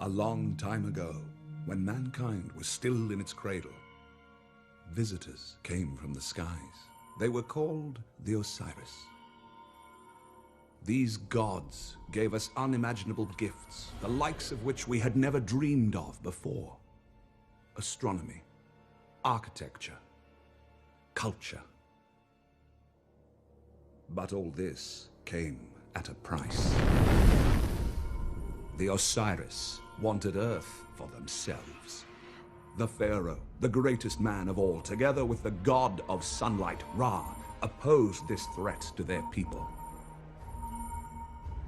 A long time ago, when mankind was still in its cradle, visitors came from the skies. They were called the Osiris. These gods gave us unimaginable gifts, the likes of which we had never dreamed of before. Astronomy, architecture, culture. But all this came at a price. The Osiris wanted Earth for themselves. The Pharaoh, the greatest man of all, together with the god of sunlight, Ra, opposed this threat to their people.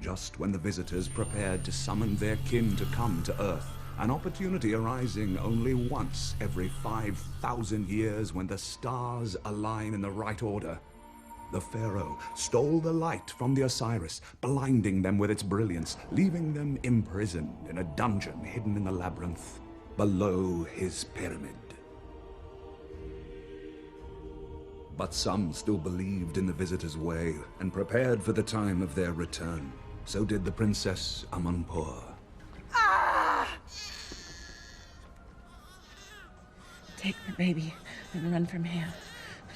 Just when the visitors prepared to summon their kin to come to Earth, an opportunity arising only once every 5,000 years when the stars align in the right order, the Pharaoh stole the light from the Osiris, blinding them with its brilliance, leaving them imprisoned in a dungeon hidden in the labyrinth below his pyramid. But some still believed in the visitors' way and prepared for the time of their return. So did the Princess Amanpour. Ah! Take the baby and run from here.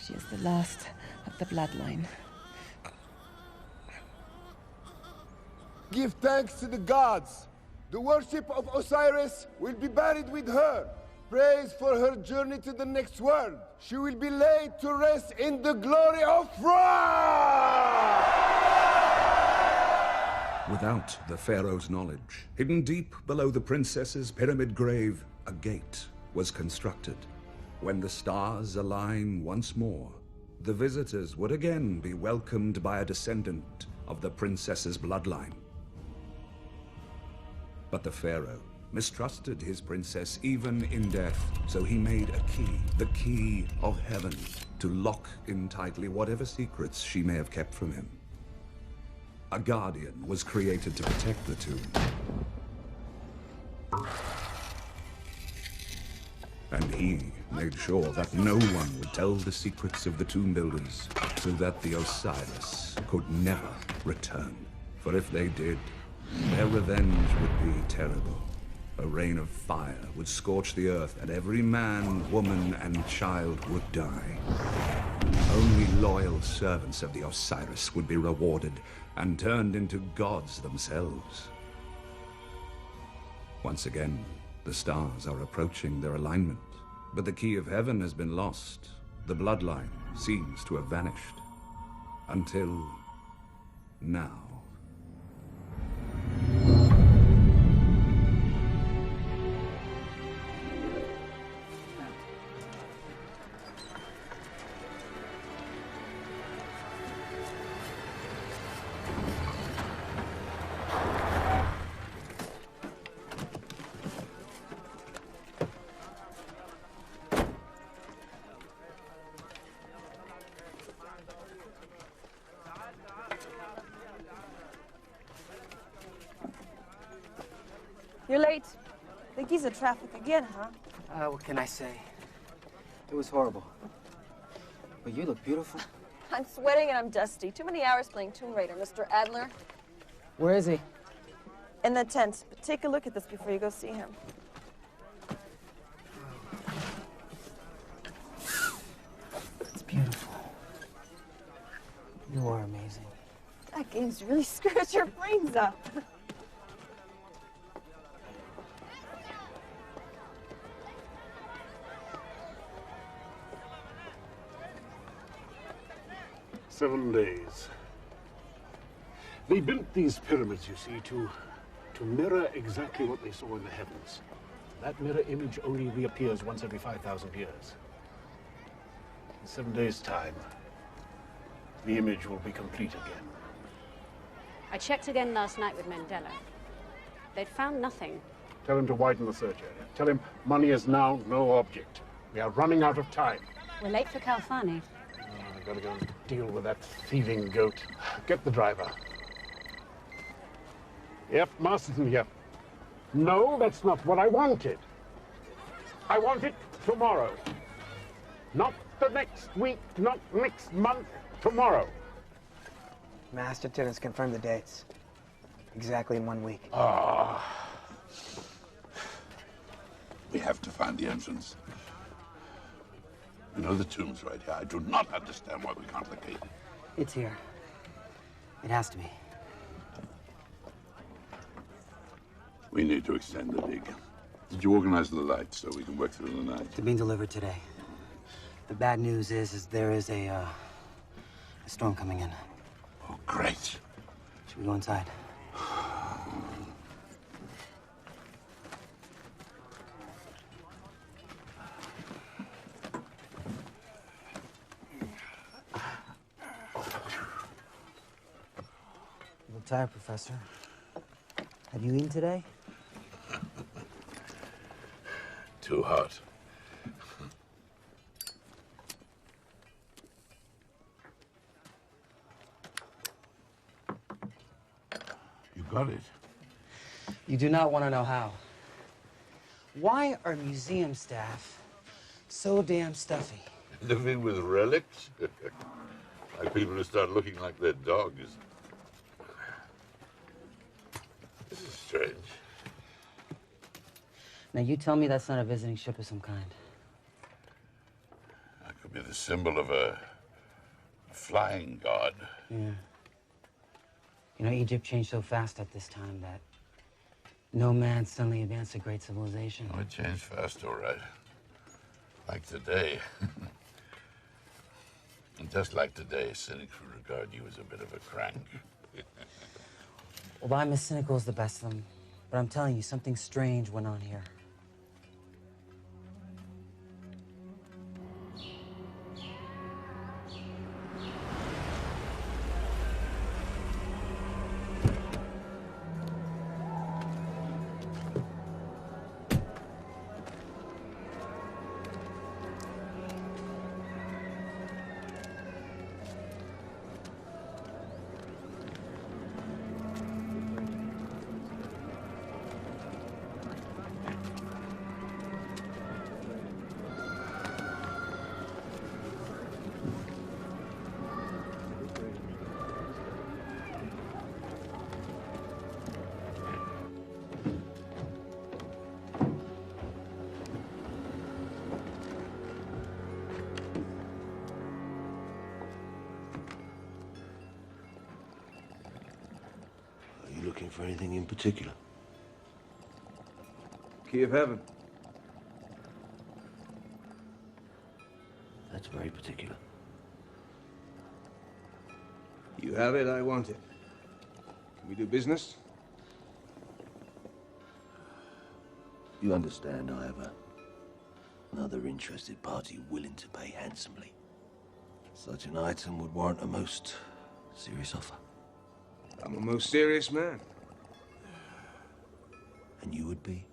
She is the last of the bloodline. Give thanks to the gods. The worship of Osiris will be buried with her. Praise for her journey to the next world. She will be laid to rest in the glory of Ra! Without the Pharaoh's knowledge, hidden deep below the princess's pyramid grave, a gate was constructed. When the stars align once more, the visitors would again be welcomed by a descendant of the princess's bloodline. But the Pharaoh mistrusted his princess even in death, so he made a key, the key of heaven, to lock in tightly whatever secrets she may have kept from him. A guardian was created to protect the tomb. And he made sure that no one would tell the secrets of the tomb builders, so that the Osiris could never return. For if they did, their revenge would be terrible. A rain of fire would scorch the earth, and every man, woman, and child would die. Only loyal servants of the Osiris would be rewarded and turned into gods themselves. Once again, the stars are approaching their alignment, but the key of heaven has been lost. The bloodline seems to have vanished. Until now. You're late. The Giza traffic again, huh? What can I say? It was horrible. But you look beautiful. I'm sweating and I'm dusty. Too many hours playing Tomb Raider, Mr. Adler. Where is he? In the tent. But take a look at this before you go see him. It's beautiful. You are amazing. That game's really screwed your brains up. "7 days. They built these pyramids, you see, to mirror exactly what they saw in the heavens. That mirror image only reappears once every 5,000 years. In 7 days' time, the image will be complete again." I checked again last night with Mandela. They'd found nothing. Tell him to widen the search area. Tell him money is now no object. We are running out of time. We're late for Kalfani. I've got to go and deal with that thieving goat. Get the driver. Yep, Masterson here. No, that's not what I wanted. I want it tomorrow. Not the next week, not next month, tomorrow. Masterton has confirmed the dates. Exactly in 1 week. Ah. We have to find the entrance. You know, the tomb's right here. I do not understand why we can't locate it. It's here. It has to be. We need to extend the dig. Did you organize the lights so we can work through the night? They're being delivered today. The bad news is there is a storm coming in. Oh, great. Should we go inside? You look tired, Professor. Have you eaten today? Too hot. You got it. You do not want to know how. Why are museum staff so damn stuffy? Living with relics? Like people who start looking like their dogs. This is strange. Now, you tell me that's not a visiting ship of some kind. That could be the symbol of a flying god. Yeah. You know, Egypt changed so fast at this time that no man suddenly advanced a great civilization. Oh, it changed fast, all right. Like today. And just like today, cynics would regard you as a bit of a crank. Well, I'm as cynical as the best of them, but I'm telling you, something strange went on here. Looking for anything in particular? Key of heaven. That's very particular. You have it, I want it. Can we do business? You understand I have another interested party willing to pay handsomely. Such an item would warrant a most serious offer. I'm a most serious man. And you would be?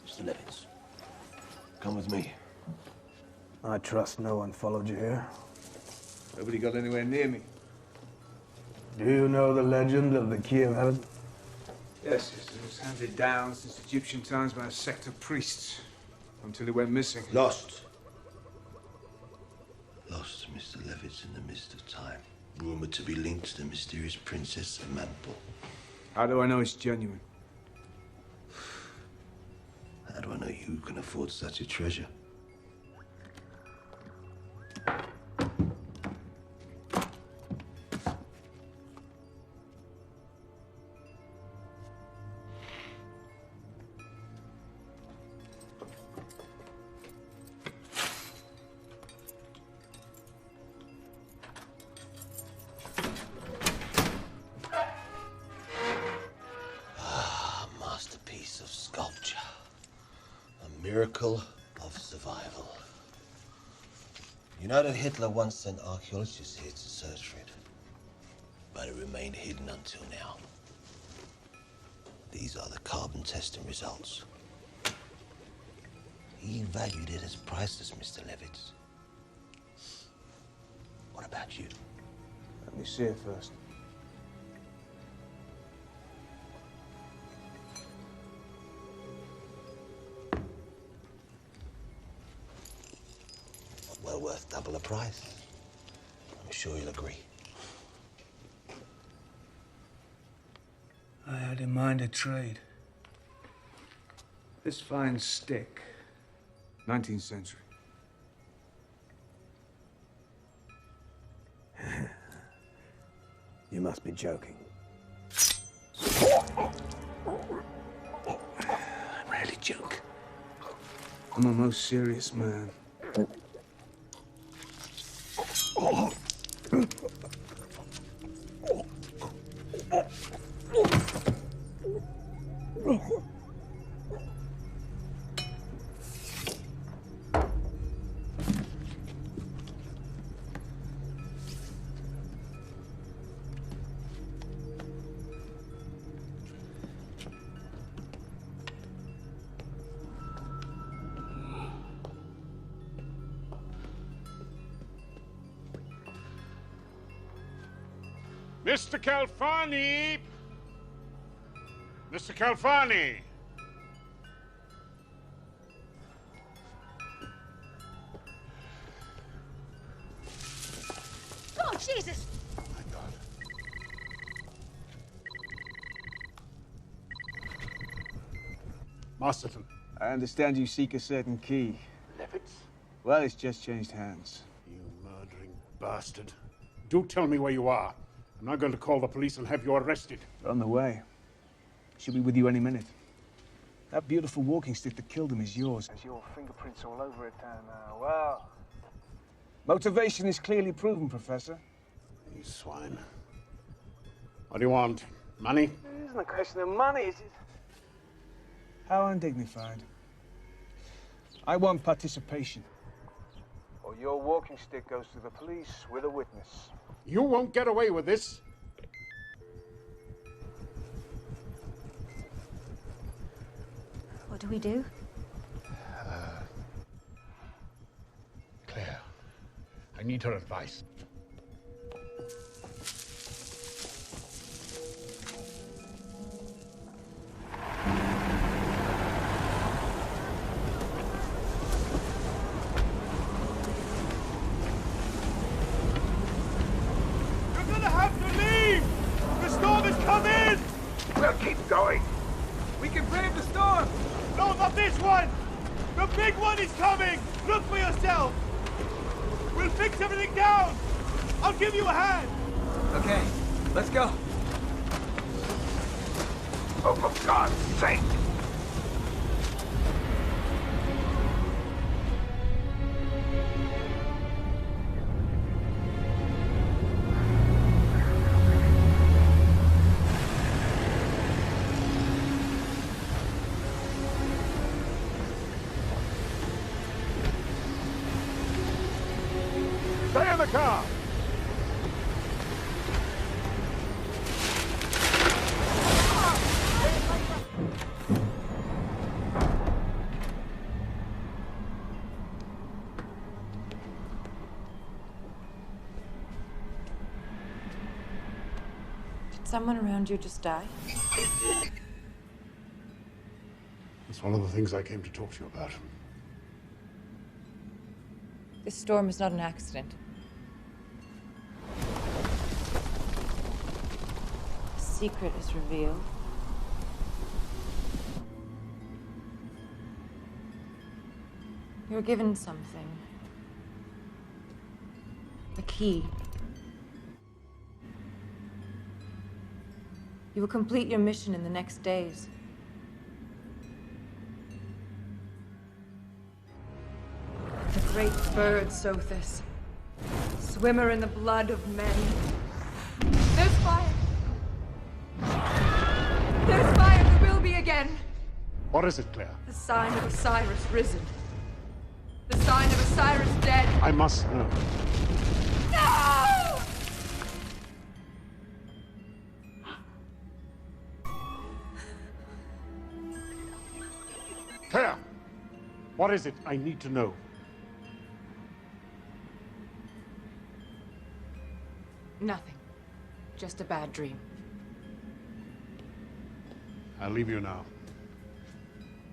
Mr. Levitz, come with me. I trust no one followed you here. Nobody got anywhere near me. Do you know the legend of the Key of Heaven? Yes, it was handed down since Egyptian times by a sect of priests, until it went missing. Lost. Lost, Mr. Levitz, in the mist of time. Rumored to be linked to the mysterious Princess of Manipur. How do I know it's genuine? How do I know you can afford such a treasure? Masterpiece of sculpture. A miracle of survival. You know that Hitler once sent archaeologists here to search for it, but it remained hidden until now. These are the carbon testing results. He valued it as priceless, Mr. Levitz. What about you? Let me see it first. the price. I'm sure you'll agree. I had in mind a trade. This fine stick, 19th century. You must be joking. I rarely joke. I'm a most serious man. Mr. Calfani! Mr. Calfani! Oh, Jesus! My God. Masterton. I understand you seek a certain key. Levitz? Well, it's just changed hands. You murdering bastard. Do tell me where you are. I'm not going to call the police and have you arrested. They're on the way. Should be with you any minute. That beautiful walking stick that killed him is yours. There's your fingerprints all over it, and, well... Motivation is clearly proven, Professor. You swine. What do you want? Money? It isn't a question of money, is it? How undignified. I want participation. Or your walking stick goes to the police with a witness. You won't get away with this. What do we do? Claire, I need her advice. We'll keep going. We can brave the storm! No, not this one! The big one is coming! Look for yourself! We'll fix everything down! I'll give you a hand! Okay, let's go. Oh, for God's sake! Stay in the car! Did someone around you just die? That's one of the things I came to talk to you about. This storm is not an accident. The secret is revealed. You were given something. A key. You will complete your mission in the next days. The great bird, Sothis. Swimmer in the blood of men. There's fire! There's fire! There will be again! What is it, Claire? The sign of Osiris risen. The sign of Osiris dead. I must know. No! Claire! What is it? I need to know. Nothing. Just a bad dream. I'll leave you now.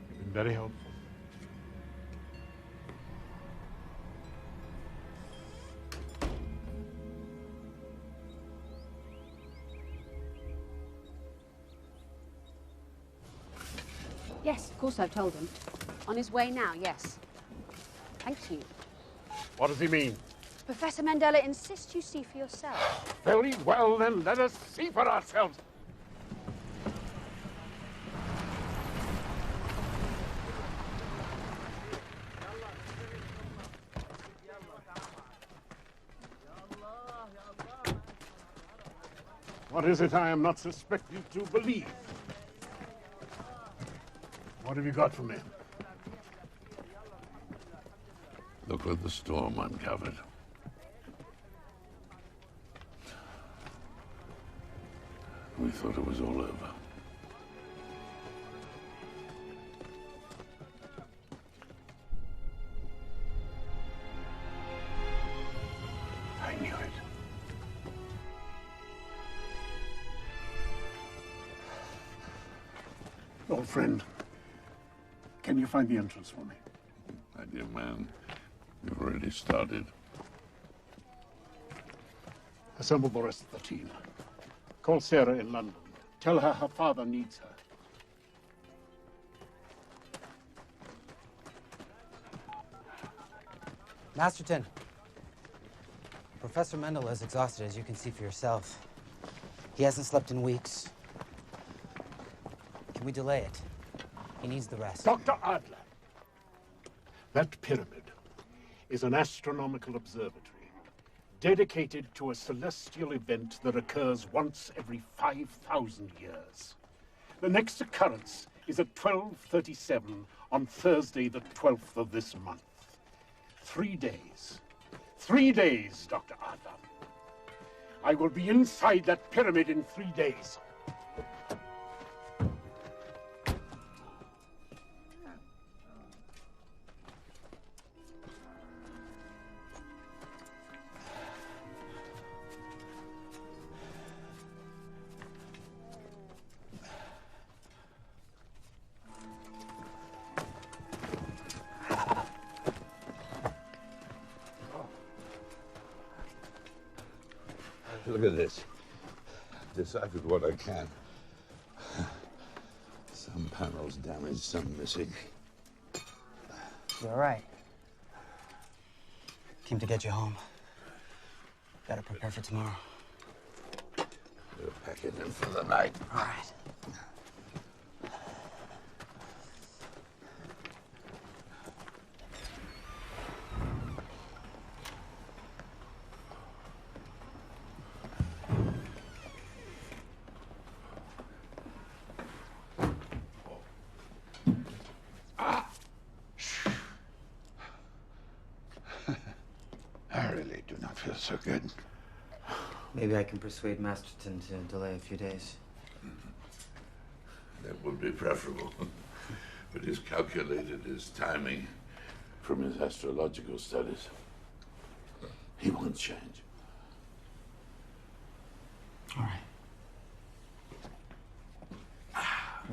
You've been very helpful. Yes, of course I've told him. On his way now, yes. Thank you. What does he mean? Professor Mandela insists you see for yourself. Very well, then let us see for ourselves. What is it I am not suspected to believe? What have you got for me? Look what the storm uncovered. We thought it was all over. I knew it. Old friend, can you find the entrance for me? My dear man, you've already started. Assemble the rest of the team. Call Sarah in London. Tell her her father needs her. Masterton. Professor Mendel is exhausted, as you can see for yourself. He hasn't slept in weeks. Can we delay it? He needs the rest. Dr. Adler, that pyramid is an astronomical observatory dedicated to a celestial event that occurs once every 5,000 years. The next occurrence is at 12:37 on Thursday, the 12th of this month. 3 days. 3 days, Dr. Adler. I will be inside that pyramid in 3 days. Look at this. Deciphered what I can. Some panels damaged, some missing. You're all right. Came to get you home. Gotta prepare for tomorrow. We'll pack it in for the night. All right. I really do not feel so good. Maybe I can persuade Masterton to delay a few days. That would be preferable. But he's calculated his timing from his astrological studies. He won't change. All right.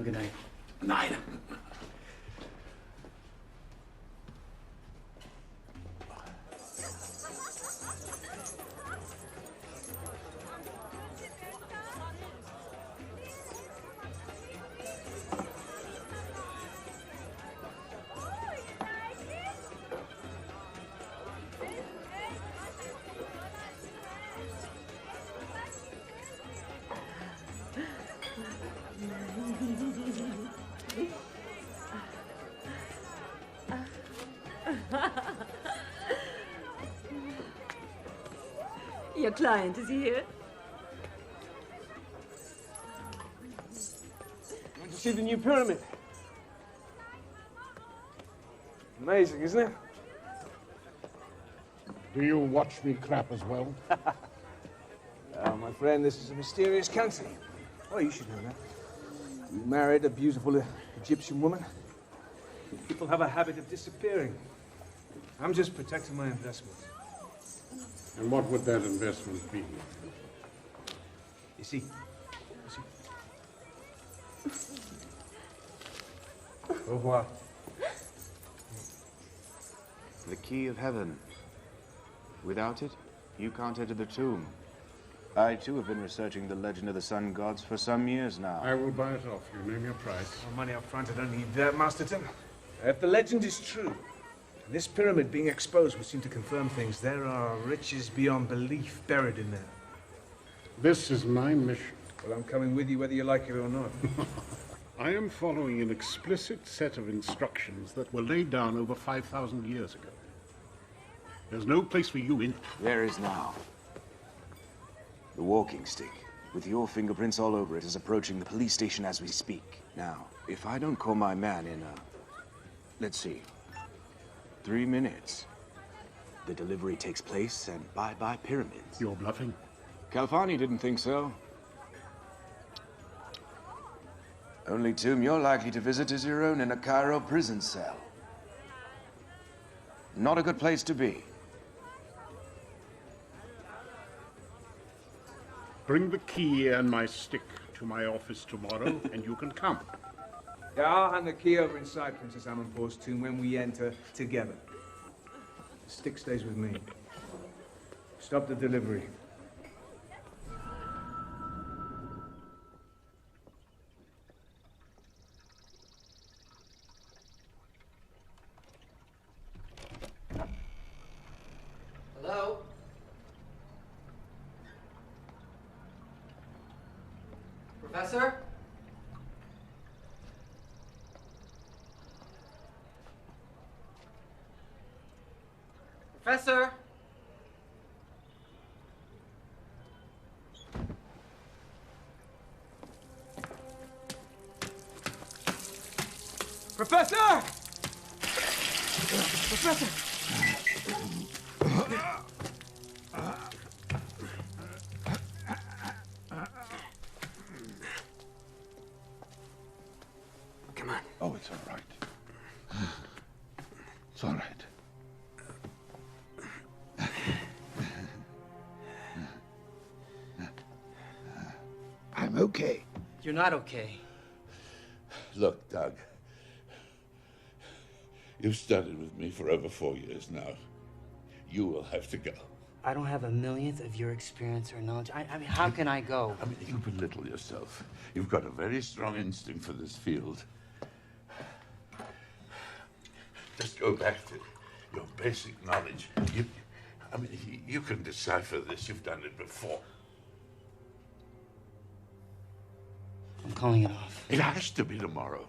Good night. Night. Your client, is he here? Want to see the new pyramid? Amazing, isn't it? Do you watch me crap as well? My friend, this is a mysterious country. Oh, you should know that. You married a beautiful Egyptian woman. People have a habit of disappearing. I'm just protecting my investment. And what would that investment be? You see? Au revoir. The key of heaven. Without it, you can't enter the tomb. I, too, have been researching the legend of the sun gods for some years now. I will buy it off you. Name your price. Well, money up front, I don't need that, Masterton. If the legend is true, and this pyramid being exposed would seem to confirm things, there are riches beyond belief buried in there. This is my mission. Well, I'm coming with you whether you like it or not. I am following an explicit set of instructions that were laid down over 5,000 years ago. There's no place for you in it. There is now. The walking stick, with your fingerprints all over it, is approaching the police station as we speak. Now, if I don't call my man in, let's see, 3 minutes, the delivery takes place and bye-bye pyramids. You're bluffing? Calfani didn't think so. Only tomb you're likely to visit is your own in a Cairo prison cell. Not a good place to be. Bring the key and my stick to my office tomorrow, and you can come. Yeah, I'll hand the key over inside Princess Amanpour's tomb when we enter together. The stick stays with me. Stop the delivery. Hello? Professor? Professor? Professor! Professor! Come on. Oh, it's all right. It's all right. I'm okay. You're not okay. Look, Doug. You've studied with me for over 4 years now. You will have to go. I don't have a millionth of your experience or knowledge. I mean, how can I go? I mean, you belittle yourself. You've got a very strong instinct for this field. Just go back to your basic knowledge. You can decipher this. You've done it before. I'm calling it off. It has to be tomorrow.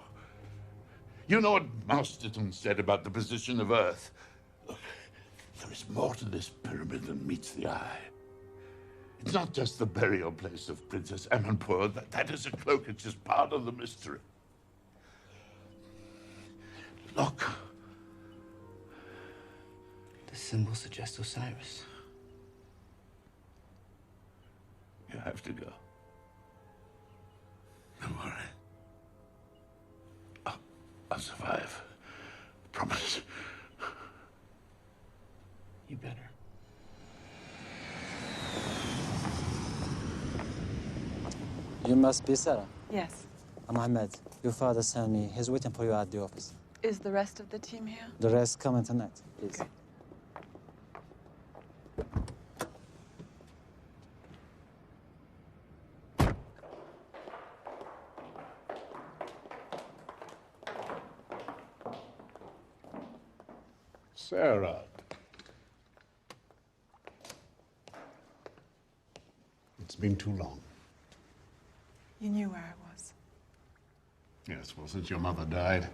You know what Masterton said about the position of Earth? Look, there is more to this pyramid than meets the eye. It's not just the burial place of Princess Amanpour. That is a cloak. It's just part of the mystery. Look. The symbol suggests Osiris. You have to go. Don't worry. I'll survive. Promise. You better. You must be Sarah. Yes. I'm Ahmed. Your father sent me. He's waiting for you at the office. Is the rest of the team here? The rest coming tonight, please. Okay. Sarah. It's been too long. You knew where I was. Yes, well, since your mother died,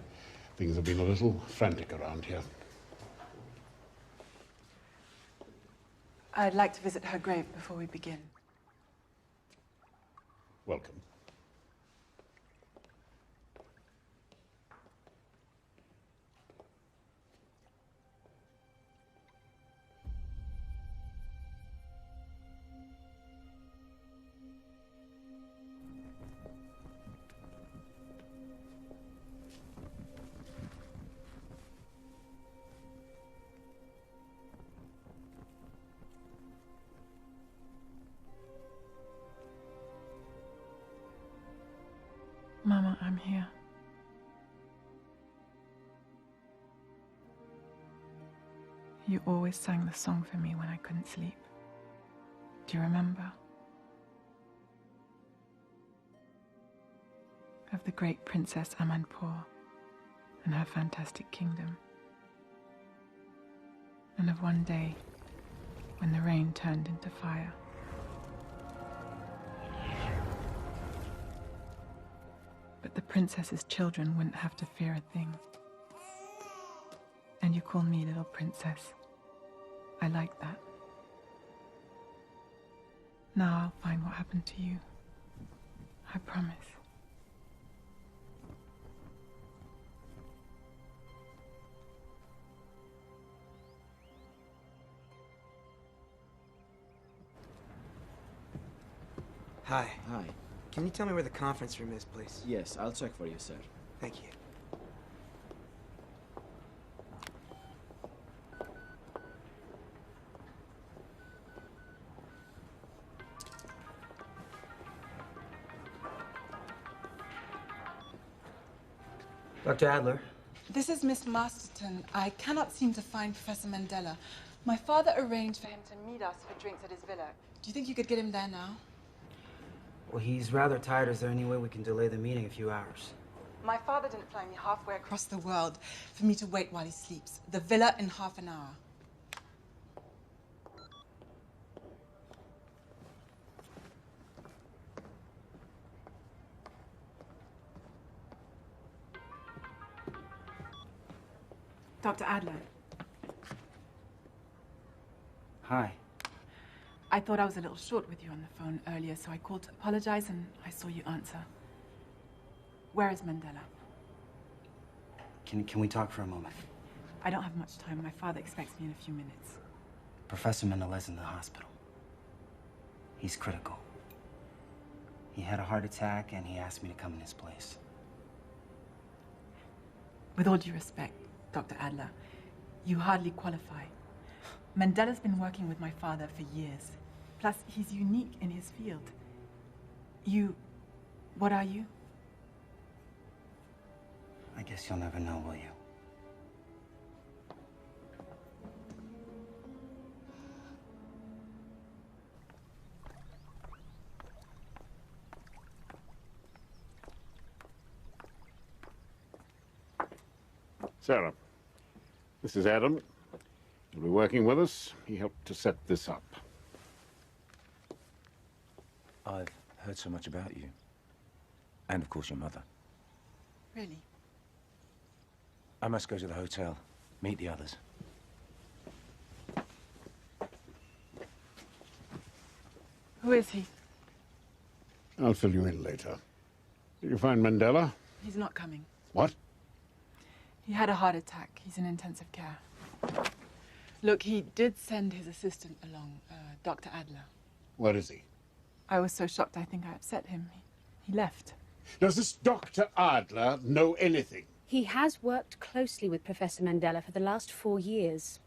things have been a little frantic around here. I'd like to visit her grave before we begin. Welcome. Mama, I'm here. You always sang the song for me when I couldn't sleep. Do you remember? of the great Princess Amanpour and her fantastic kingdom, and of one day when the rain turned into fire. But the princess's children wouldn't have to fear a thing. And you call me little princess. I like that. Now I'll find what happened to you. I promise. Hi. Hi. Can you tell me where the conference room is, please? Yes, I'll check for you, sir. Thank you. Dr. Adler. This is Miss Masterton. I cannot seem to find Professor Mandela. My father arranged for him to meet us for drinks at his villa. Do you think you could get him there now? Well, he's rather tired. Is there any way we can delay the meeting a few hours? My father didn't fly me halfway across the world for me to wait while he sleeps. The villa in half an hour. Dr. Adler. Hi. I thought I was a little short with you on the phone earlier, so I called to apologize, and I saw you answer. Where is Mandela? Can we talk for a moment? I don't have much time. My father expects me in a few minutes. Professor Mandela's in the hospital. He's critical. He had a heart attack, and he asked me to come in his place. With all due respect, Dr. Adler, you hardly qualify. Mandela's been working with my father for years. Plus, he's unique in his field. What are you? I guess you'll never know, will you? Sarah, this is Adam. He'll be working with us. He helped to set this up. I've heard so much about you. And, of course, your mother. Really? I must go to the hotel, meet the others. Who is he? I'll fill you in later. Did you find Mandela? He's not coming. What? He had a heart attack. He's in intensive care. Look, he did send his assistant along, Dr. Adler. Where is he? I was so shocked I think I upset him. He left. Does this Dr. Adler know anything? He has worked closely with Professor Mandela for the last 4 years.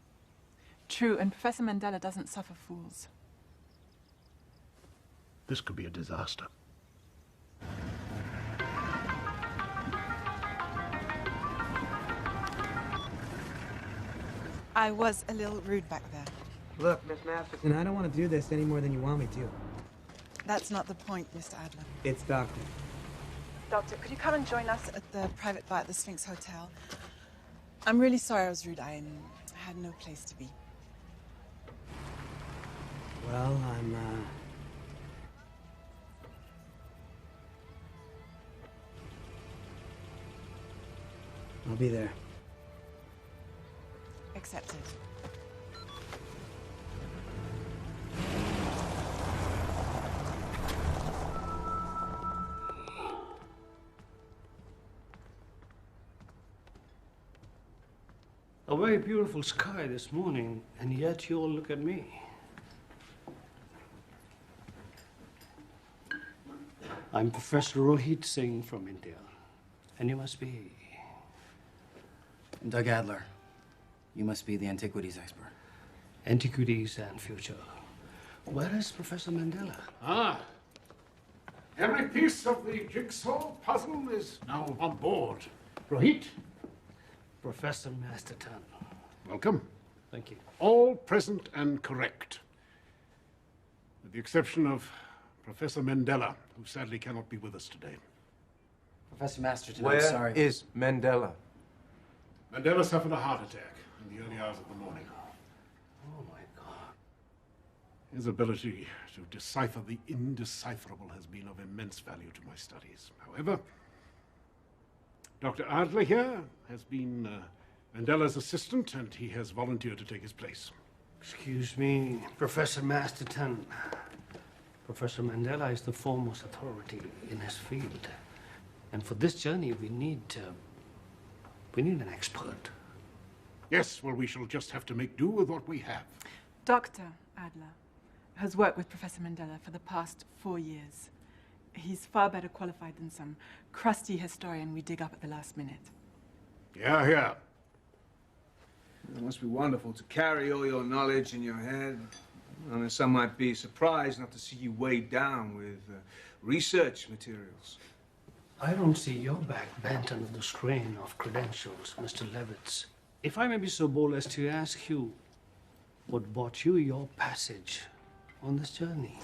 True, and Professor Mandela doesn't suffer fools. This could be a disaster. I was a little rude back there. Look, Miss Masterson, I don't want to do this any more than you want me to. That's not the point, Mr. Adler. It's Doctor. Doctor, could you come and join us at the private bar at the Sphinx Hotel? I'm really sorry I was rude. I had no place to be. Well, I'll be there. Accepted. A very beautiful sky this morning, and yet you all look at me. I'm Professor Rohit Singh from India, and you must be... Doug Adler. You must be the antiquities expert. Antiquities and future. Where is Professor Mandela? Ah. Every piece of the jigsaw puzzle is now on board. Rohit. Professor Masterton. Welcome. Thank you. All present and correct. With the exception of Professor Mandela, who sadly cannot be with us today. Professor Masterton, Where I'm sorry. is Mandela? Mandela suffered a heart attack in the early hours of the morning. Oh my God. His ability to decipher the indecipherable has been of immense value to my studies. However, Dr. Adler here has been Mandela's assistant, and he has volunteered to take his place. Excuse me, Professor Masterton. Professor Mandela is the foremost authority in his field. And for this journey, we need an expert. Yes, well, we shall just have to make do with what we have. Dr. Adler has worked with Professor Mandela for the past 4 years. He's far better qualified than some crusty historian we dig up at the last minute. Yeah, yeah. It must be wonderful to carry all your knowledge in your head. I mean, some might be surprised not to see you weighed down with research materials. I don't see your back bent under the strain of credentials, Mr. Levitz. If I may be so bold as to ask you, what bought you your passage on this journey?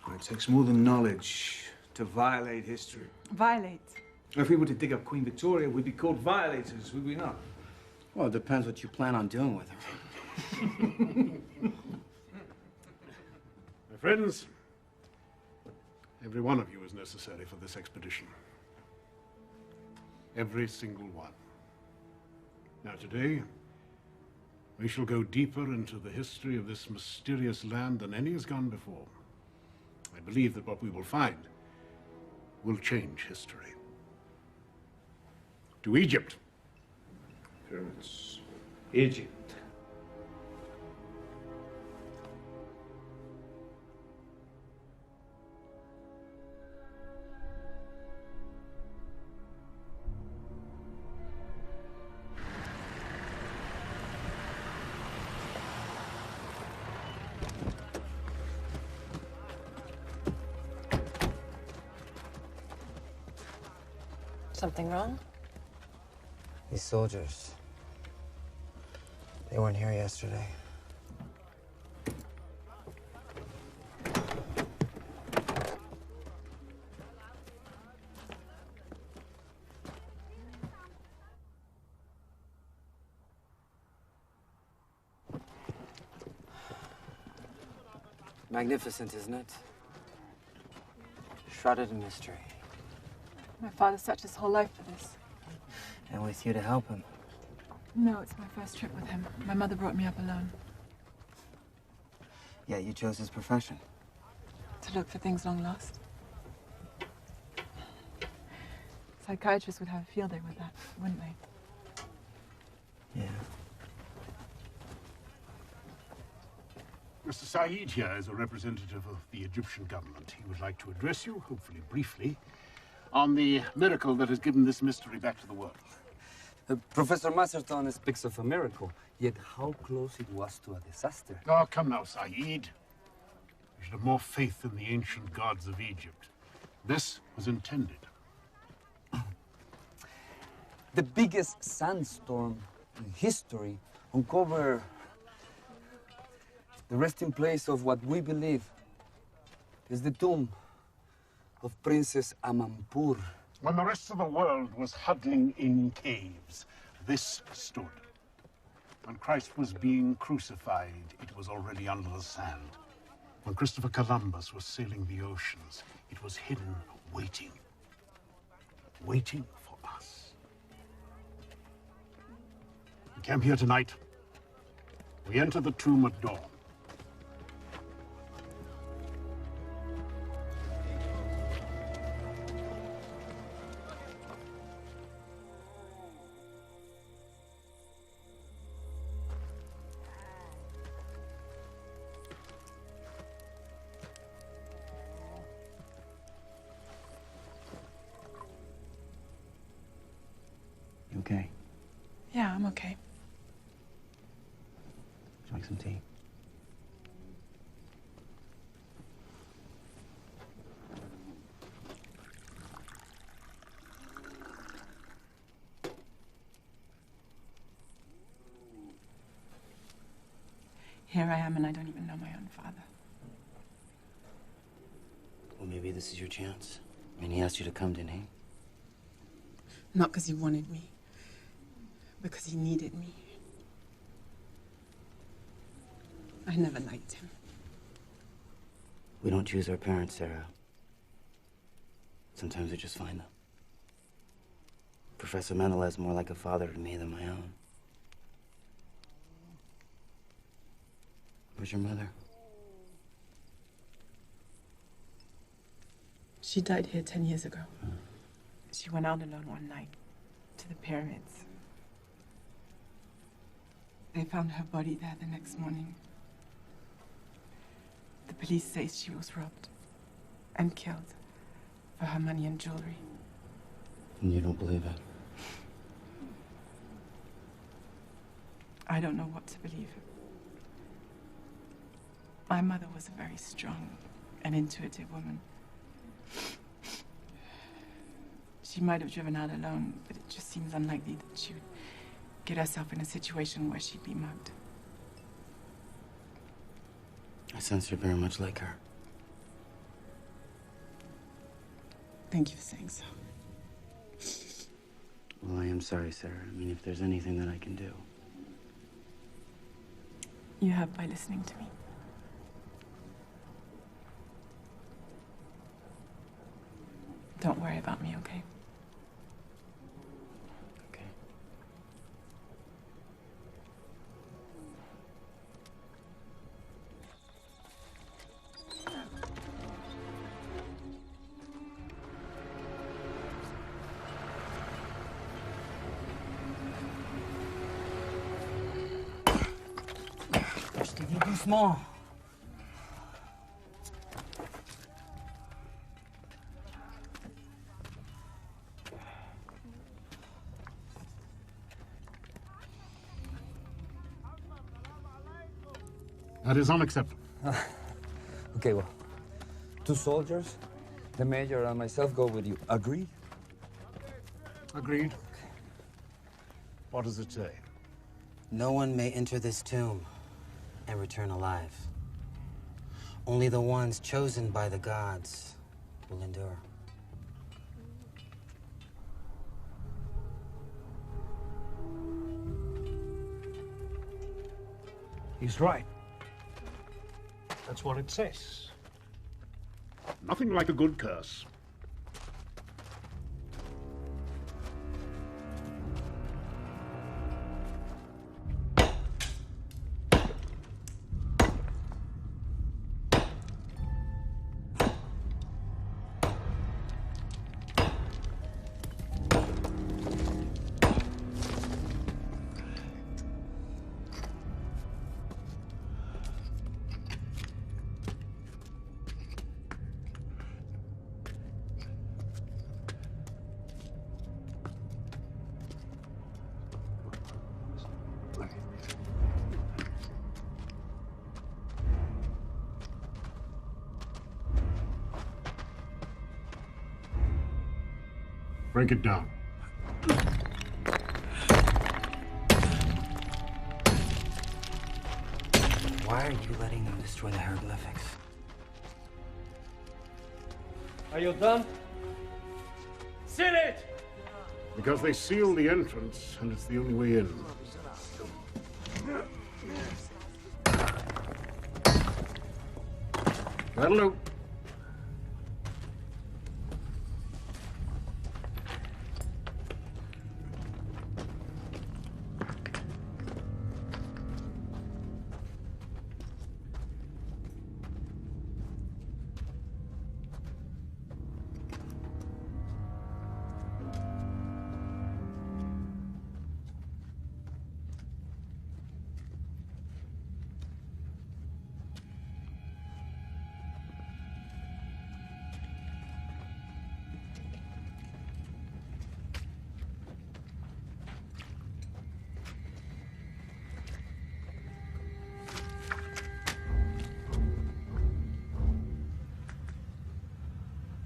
Well, it takes more than knowledge to violate history. Violate? If we were to dig up Queen Victoria, we'd be called violators, would we not? Well, it depends what you plan on doing with her. My friends, every one of you is necessary for this expedition. Every single one. Now today, we shall go deeper into the history of this mysterious land than any has gone before. I believe that what we will find will change history. To Egypt. Pyramids. Egypt. Something wrong? These soldiers, they weren't here yesterday. Magnificent, isn't it? Shrouded in mystery. My father searched his whole life for this. And with you to help him. No, it's my first trip with him. My mother brought me up alone. Yeah, you chose his profession. To look for things long lost. Psychiatrists would have a field day with that, wouldn't they? Yeah. Mr. Saeed here is a representative of the Egyptian government. He would like to address you, hopefully briefly, on the miracle that has given this mystery back to the world. Professor Masterton speaks of a miracle, yet how close it was to a disaster. Oh, come now, Saeed. You should have more faith in the ancient gods of Egypt. This was intended. The biggest sandstorm in history uncovered the resting place of what we believe is the tomb of Princess Amampur. When the rest of the world was huddling in caves, this stood. When Christ was being crucified, it was already under the sand. When Christopher Columbus was sailing the oceans, it was hidden, waiting for us. We camp here tonight. We enter the tomb at dawn. You okay? Yeah, I'm okay. Would you like some tea? Here I am, and I don't even know my own father. Well, maybe this is your chance. I mean, he asked you to come, didn't he? Not because he wanted me, because he needed me. I never liked him. We don't choose our parents, Sarah. Sometimes we just find them. Professor Mendel is more like a father to me than my own. Where's your mother? She died here 10 years ago. She went out alone one night to the pyramids. They found her body there the next morning. The police say she was robbed and killed for her money and jewelry. And you don't believe it? I don't know what to believe. My mother was a very strong and intuitive woman. She might have driven out alone, but it just seems unlikely that she would get herself in a situation where she'd be mugged. I sense you're very much like her. Thank you for saying so. Well, I am sorry, Sarah. I mean, if there's anything that I can do. You have by listening to me. Don't worry about me, okay? Okay. Sticky too small. That is unacceptable. Okay, well, 2 soldiers, the major and myself go with you. Agreed? Agreed. What does it say? No one may enter this tomb and return alive. Only the ones chosen by the gods will endure. He's right. That's what it says. Nothing like a good curse. Break it down. Why are you letting them destroy the hieroglyphics? Are you done? Seal it! Because they sealed the entrance, and it's the only way in. That'll do.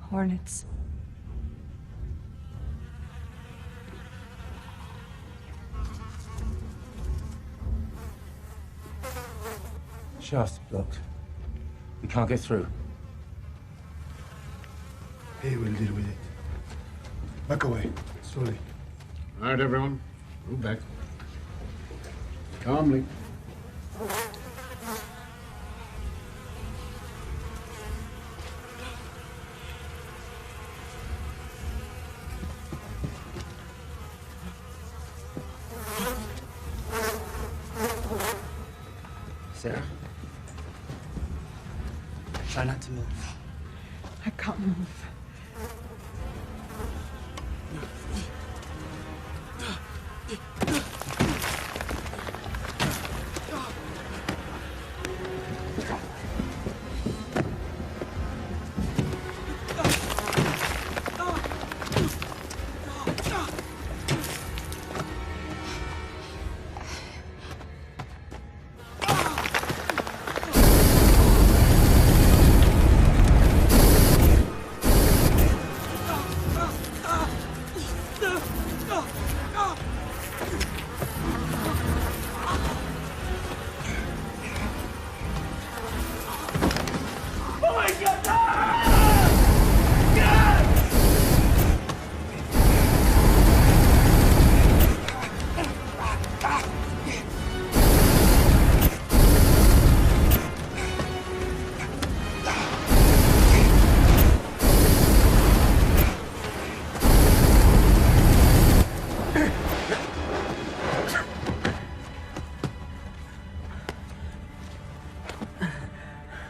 Hornets. Shaft blocked. We can't get through. He will deal with it. Back away, slowly. All right, everyone. Move back. Calmly. Sarah. Try not to move. I can't move.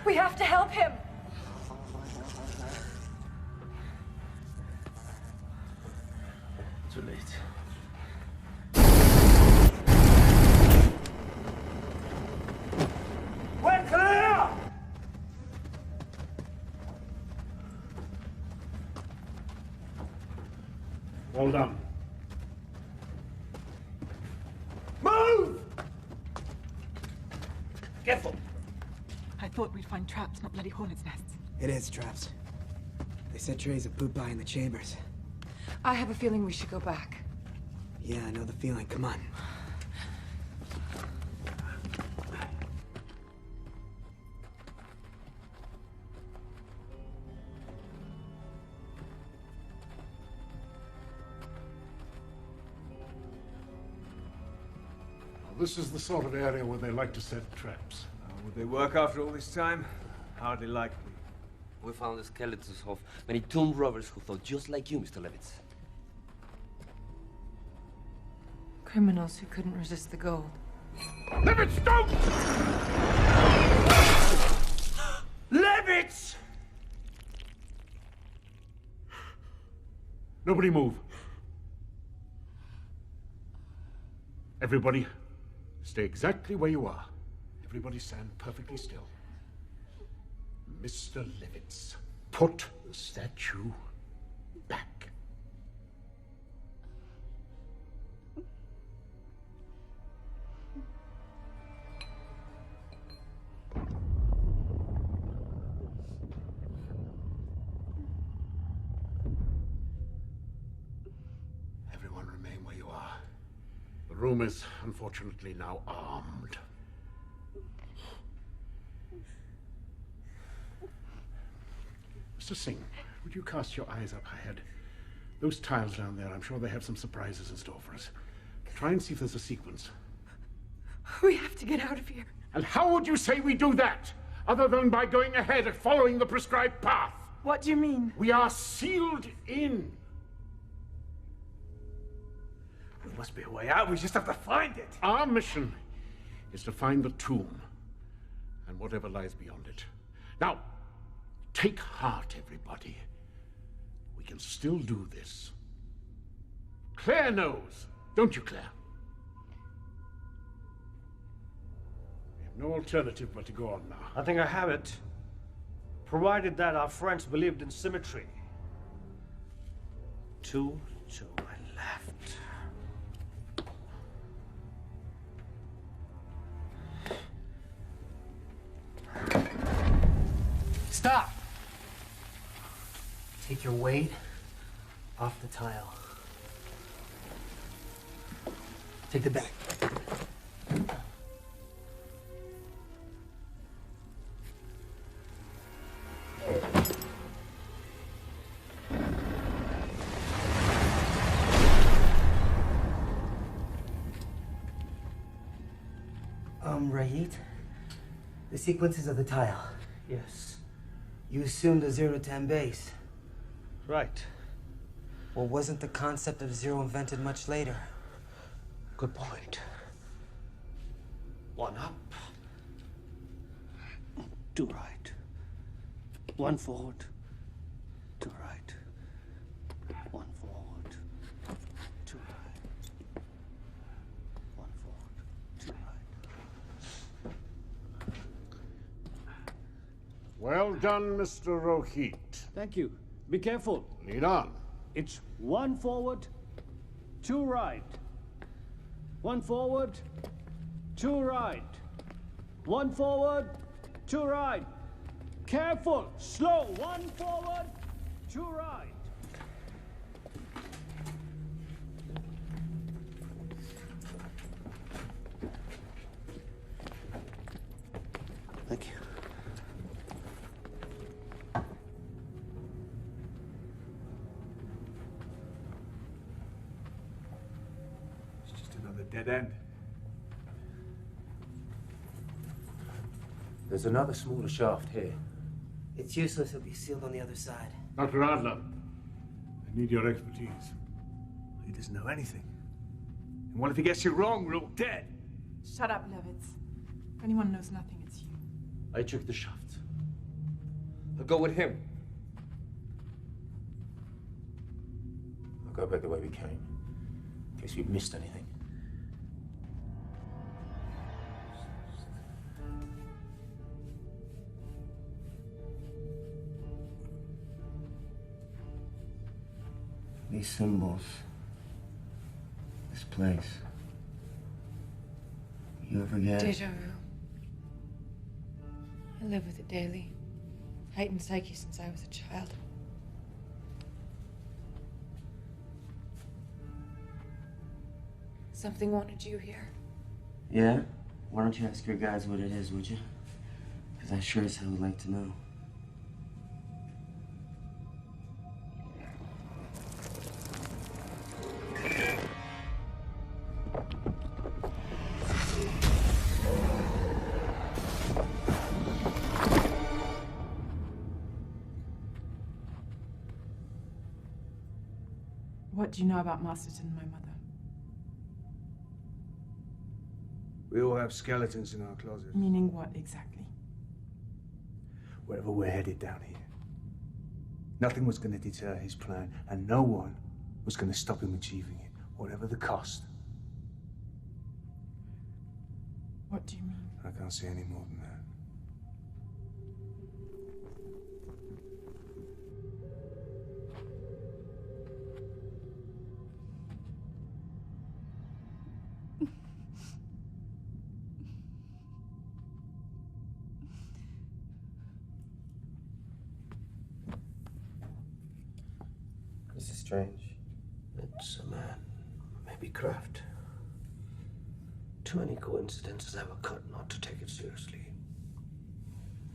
We have to help him! Too late. We're clear! Well done. Move! Careful. I thought we'd find traps, not bloody hornets' nests. It is traps. They set trays of poop by in the chambers. I have a feeling we should go back. Yeah, I know the feeling. Come on. This is the sort of area where they like to set traps. Would they work after all this time? Hardly likely. We found the skeletons of many tomb robbers who thought just like you, Mr. Levitz. Criminals who couldn't resist the gold. Levitz, don't! Levitz! Nobody move. Everybody, stay exactly where you are. Everybody stand perfectly still. Mr. Levitz, put the statue back. Everyone remain where you are. The room is, unfortunately, now armed. Mr. Singh, would you cast your eyes up ahead? Those tiles down there, I'm sure they have some surprises in store for us. Try and see if there's a sequence. We have to get out of here. And how would you say we do that? Other than by going ahead and following the prescribed path? What do you mean? We are sealed in. There must be a way out. We just have to find it. Our mission is to find the tomb and whatever lies beyond it. Now, take heart, everybody. We can still do this. Claire knows, don't you, Claire? We have no alternative but to go on now. I think I have it. Provided that our friends believed in symmetry. 2 to my left. Stop! Take your weight off the tile. Take the back. right? The sequences of the tile. Yes. You assumed a 0 to 10 base. Right. Well, wasn't the concept of 0 invented much later? Good point. 1 up. 2 right. 1 forward. 2 right. 1 forward. 2 right. 1 forward. 2 right. Well done, Mr. Rohit. Thank you. Be careful. Lead on. It's 1 forward, 2 right. 1 forward, 2 right. 1 forward, 2 right. Careful, slow. 1 forward, 2 right. Thank you. It's just another dead end. There's another smaller shaft here. It's useless. It'll be sealed on the other side. Dr. Adler. I need your expertise. He doesn't know anything. And what if he gets you wrong? We're all dead. Shut up, Levitz. If anyone knows nothing, it's you. I checked the shaft. I'll go with him. I'll go back the way we came, in case we've missed anything. These symbols, this place. You ever get... Deja vu. I live with it daily. Heightened psyche since I was a child. Something wanted you here. Yeah? Why don't you ask your guides what it is, would you? Because I sure as hell would like to know. What do you know about Masterton and my mother? We all have skeletons in our closets. Meaning what exactly? Wherever we're headed down here. Nothing was going to deter his plan, and no one was going to stop him achieving it, whatever the cost. What do you mean? I can't say any more than that. This is strange. It's a man, maybe craft. Too many coincidences have occurred not to take it seriously.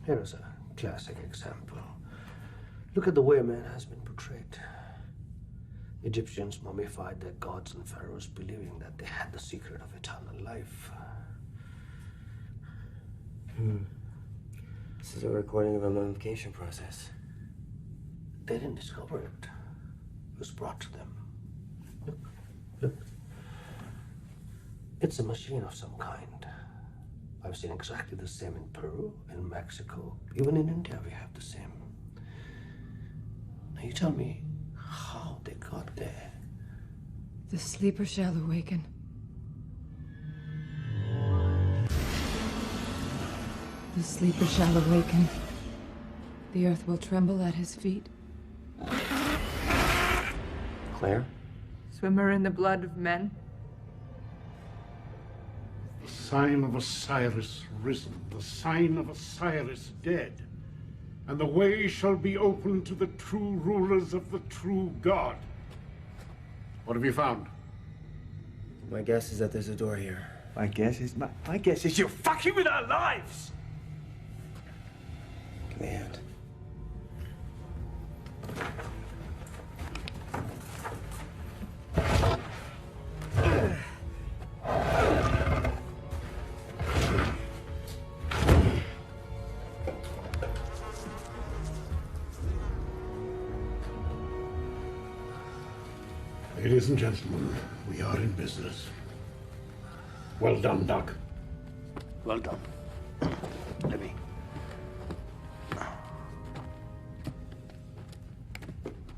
Here is a classic example. Look at the way man has been portrayed. Egyptians mummified their gods and pharaohs believing that they had the secret of eternal life. This is a recording of a mummification process. They didn't discover it. It was brought to them. Look. It's a machine of some kind. I've seen exactly the same in Peru, in Mexico, even in India we have the same. Now you tell me how they got there. The sleeper shall awaken. The sleeper shall awaken. The earth will tremble at his feet. Claire? Swimmer in the blood of men. The sign of Osiris risen, the sign of Osiris dead. And the way shall be open to the true rulers of the true God. What have you found? My guess is that there's a door here. My guess is you're fucking with our lives! Give me a hand. Ladies and gentlemen, we are in business. Well done, Doc. Well done. Libby.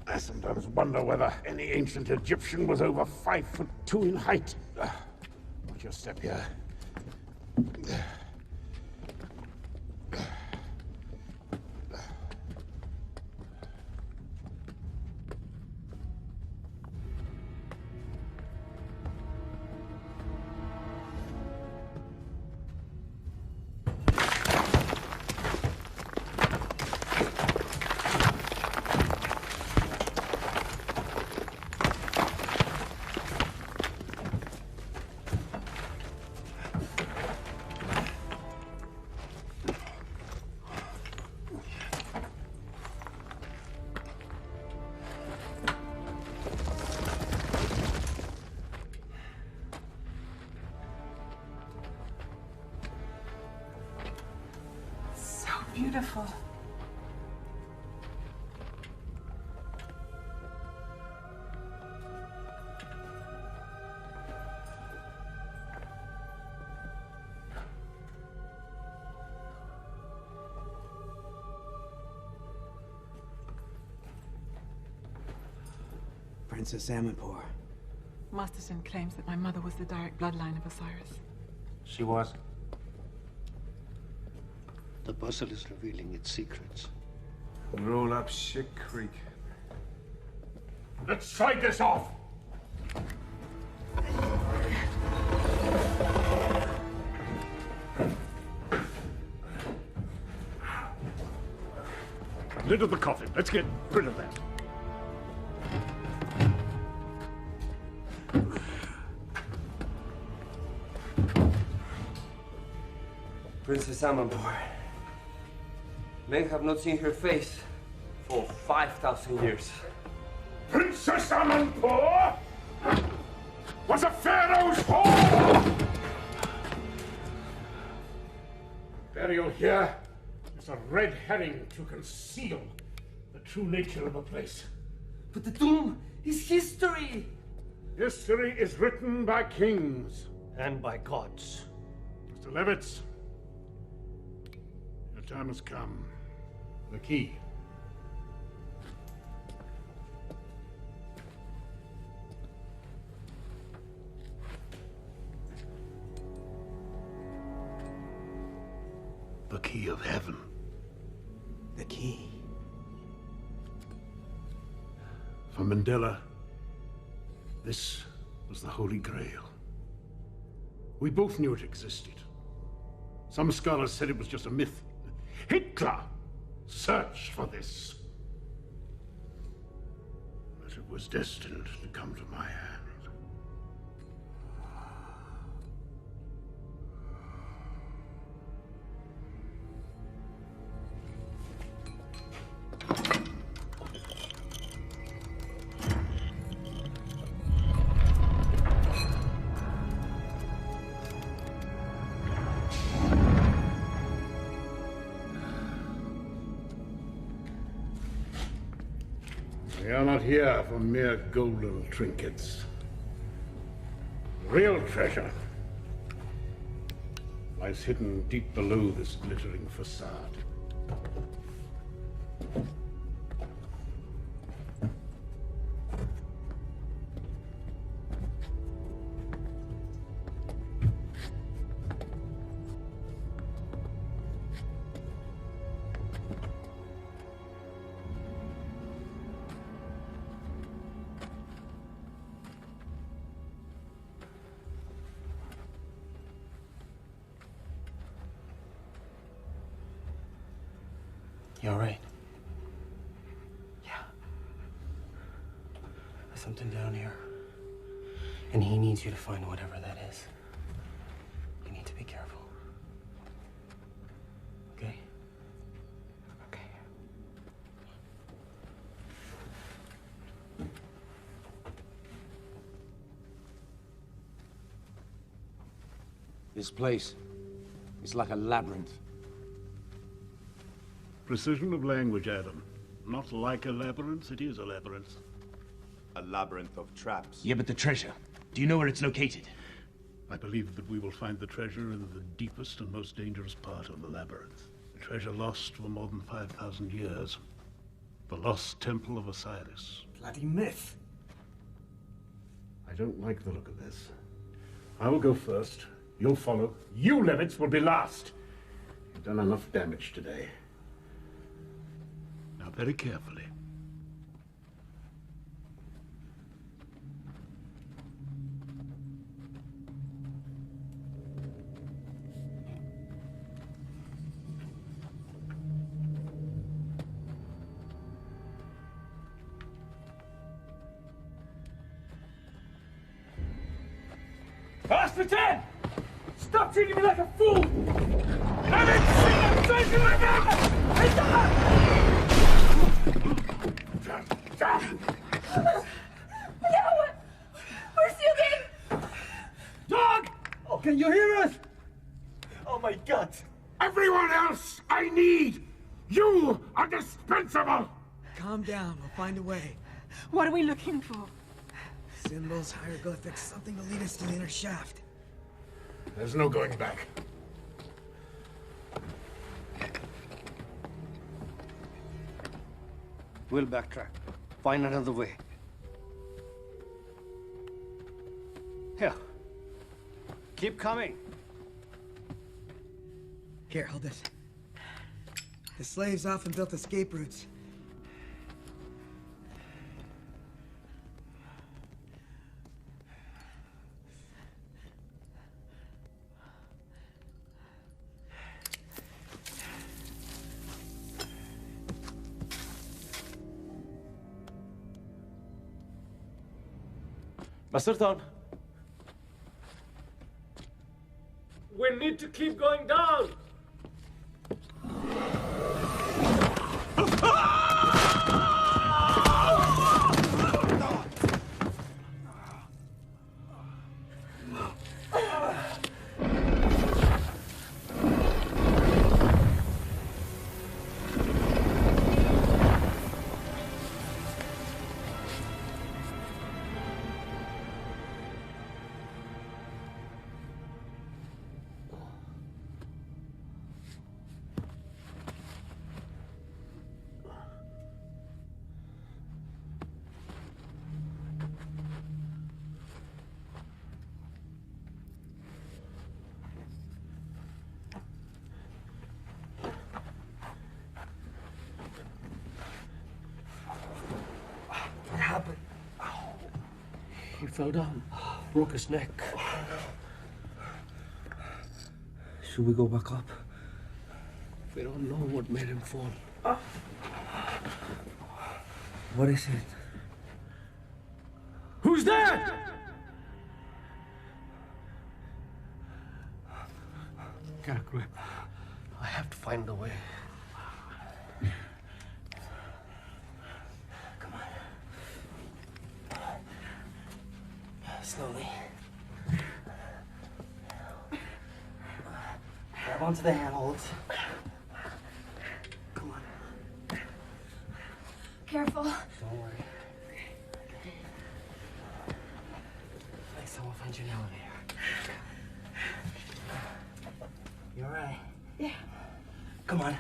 I sometimes wonder whether any ancient Egyptian was over 5'2" in height. Watch your step here. Beautiful. Princess Amanpour. Masterson claims that my mother was the direct bloodline of Osiris. She was. The puzzle is revealing its secrets. Roll up shit creek. Let's try this off! Lid of the coffin. Let's get rid of that. Princess Amanpour. Men have not seen her face for 5,000 years. Princess Amanpour was a pharaoh's whore! Burial here is a red herring to conceal the true nature of a place. But the tomb is history! History is written by kings. And by gods. Mr. Levitz, your time has come. The key. The key of heaven. The key. For Mandela, this was the Holy Grail. We both knew it existed. Some scholars said it was just a myth. Hitler searched for this. But it was destined to come to my hand. We are not here for mere golden trinkets. Real treasure lies hidden deep below this glittering facade. You all right? Yeah. There's something down here. And he needs you to find whatever that is. You need to be careful. Okay? Okay. This place is like a labyrinth. Precision of language, Adam. Not like a labyrinth, it is a labyrinth. a labyrinth of traps. Yeah, but the treasure. Do you know where it's located? I believe that we will find the treasure in the deepest and most dangerous part of the labyrinth. A treasure lost for more than 5,000 years. The lost temple of Osiris. Bloody myth. I don't like the look of this. I will go first. You'll follow. You, Levitz, will be last. You've done enough damage today. Now, very carefully. Ask for 10! Stop treating me like a fool! We're shooting! Dog! Oh, can you hear us? Oh my God! Everyone else I need! You are dispensable! Calm down. We'll find a way. What are we looking for? Symbols, hieroglyphics, something to lead us to the inner shaft. There's no going back. We'll backtrack. Find another way. Here. Keep coming. Here, hold this. The slaves often built escape routes. Masterton. We need to keep going down. He fell down, broke his neck. Should we go back up? We don't know what made him fall. What is it? Who's there? Get a grip. I have to find a way. Slowly. Grab onto the handholds. Come on. Careful. Don't worry. Next time we'll find you an elevator. You all right? Yeah. Come on.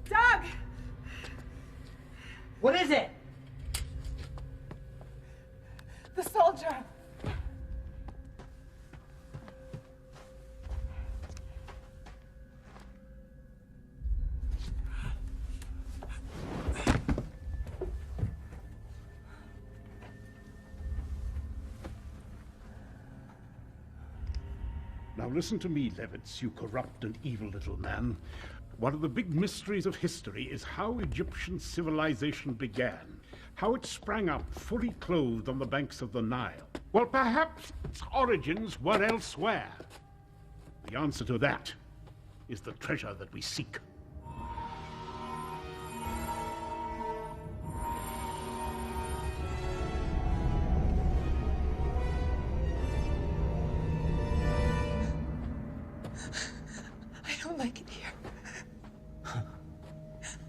Doug! What is it? The soldier! Now listen to me, Levitz, you corrupt and evil little man. One of the big mysteries of history is how Egyptian civilization began, how it sprang up fully clothed on the banks of the Nile. Well, perhaps its origins were elsewhere. The answer to that is the treasure that we seek. I don't like it here.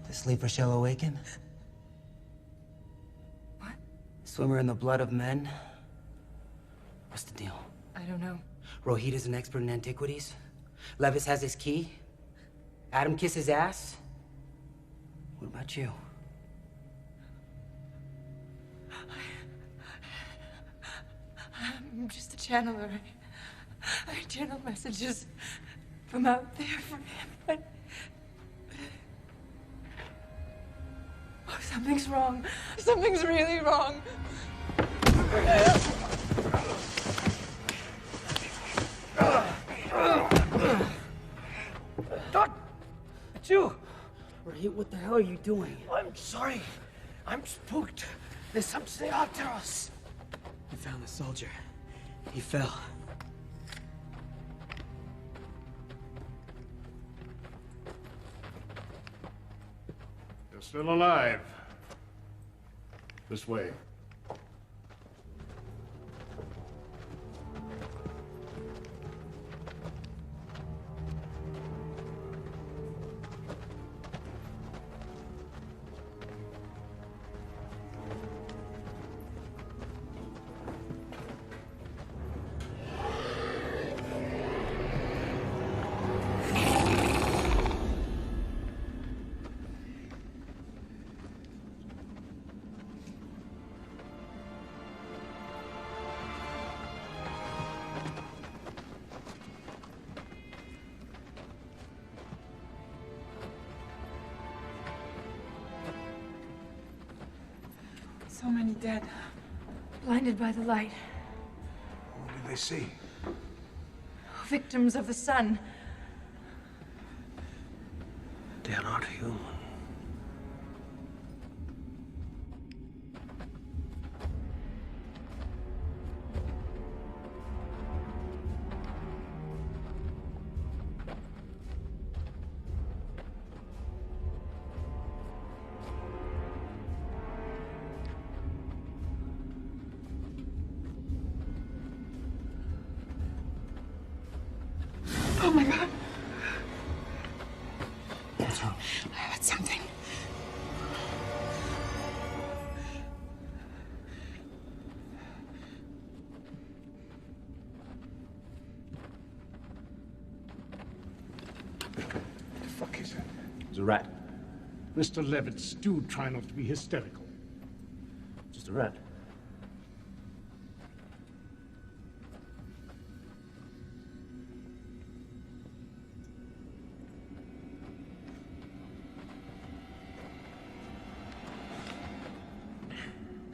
The sleeper shall awaken? What? Swimmer in the blood of men? What's the deal? I don't know. Rohit is an expert in antiquities? Levis has his key? Adam kiss his ass? What about you? I'm just a channeler. I channel messages from out there for him, but... Oh, something's wrong. Something's really wrong. Doc! It's you! Rohit, what the hell are you doing? I'm sorry. I'm spooked. There's something after us. I found the soldier. He fell. You're still alive. This way. So many dead. Blinded by the light. What did they see? Victims of the sun. They're not human. Oh my God. What's wrong? I heard something. What the fuck is it? It's a rat. Mr. Levitz, do try not to be hysterical. Just a rat.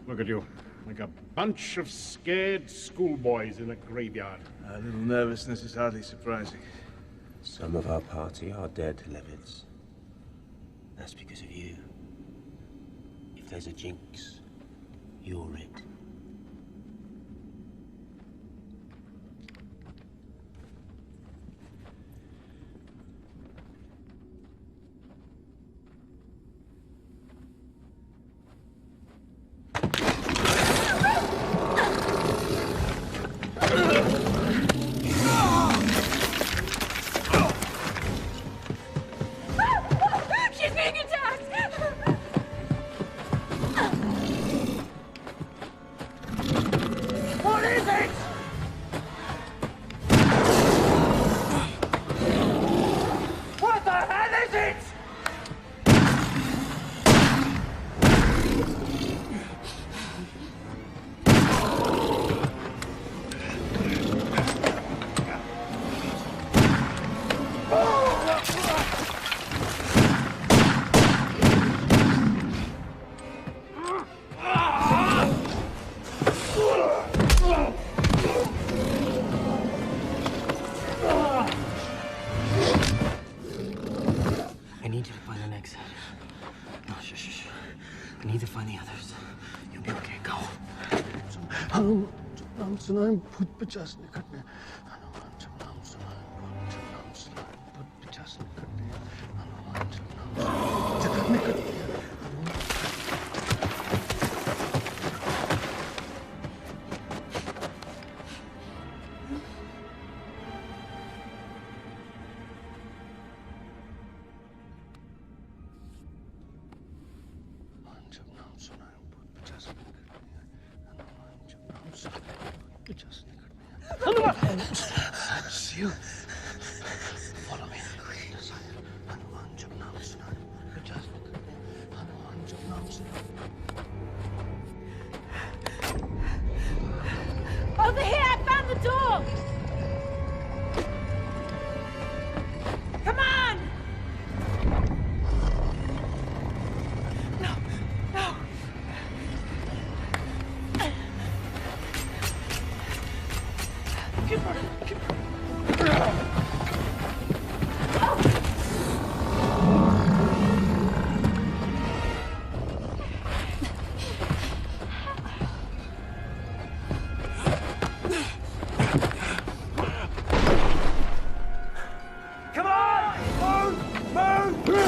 Look at you, like a bunch of scared schoolboys in a graveyard. A little nervousness is hardly surprising. Some of our party are dead, Levitz. That's because of you. If there's a jinx, you're it. She's being attacked! What is it? What the hell is it? I need you to find an exit. No, shh. I need to find the others. You'll be okay. Go. Father. It's you. Follow me. Over here! I found the door! Come on! No, no. Keep running. Keep running. Come on! Move! Move!